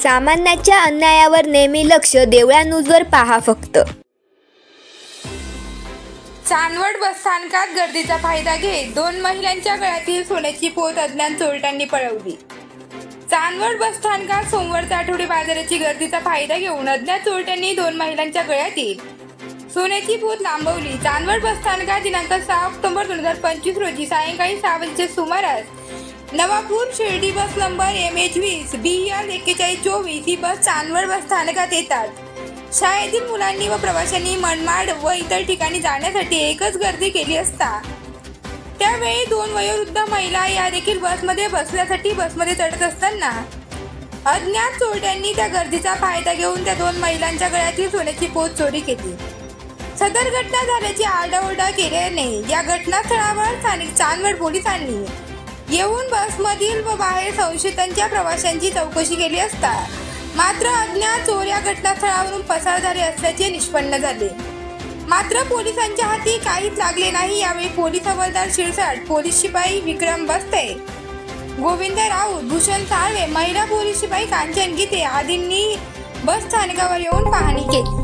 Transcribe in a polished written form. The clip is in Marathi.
सामान्यांच्या अन्यायावर नेहमी लक्ष, देवळा न्यूजवर पहा फक्त. चांदवड बसस्थानकात गर्दीचा फायदा घेत 2 महिलांच्या गळ्यातील सोन्याची पोत अज्ञात चोरट्यांनी पळवली. चांदवड बसस्थानकात सोमवारच्या आठवडी बाजाराची गर्दीचा फायदा घेऊन अज्ञात चोरट्यांनी 2 महिलांच्या गळ्यातील सोन्याची पोत लांबवली. चांदवड बसस्थानकात दिनांक 6 ऑक्टोबर 2025 रोजी सायंकाळी 6 वाजेच्या सुमारास नवापूर शिर्डी बस नंबर MH20 BR 4124 ही बस चांदवड बसस्थानकात येतात. शाळेतील मुलांनी व प्रवाशांनी मनमाड व इतर ठिकाणी जाण्यासाठी एकच गर्दी केली असता त्यावेळी 2 वयोवृद्ध महिला या देखील बसमध्ये बसण्यासाठी बसमध्ये चढत असताना अज्ञात चोरट्यांनी त्या गर्दीचा फायदा घेऊन त्या 2 महिलांच्या गळ्यातील सोन्याची पोत चोरी केली. सदर घटना झाल्याची आरडाओरडा केल्याने या घटनास्थळावर स्थानिक चांदवड पोलिसांनी येऊन बसमधील व बाहेर संशयितांच्या प्रवाशांची चौकशी केली असता मात्र अज्ञात चोर या घटनास्थळावरून पसार झाले असल्याचे निष्पन्न झाले. मात्र पोलिसांच्या हाती काहीच लागले नाही. यावेळी पोलीस हवालदार शिरसाट, पोलीस शिपाई विक्रम बस्ते, गोविंद राऊत, भूषण साळवे, महिला पोलीस शिपाई कांचन गीते आदींनी बस स्थानकावर येऊन पाहणी केली.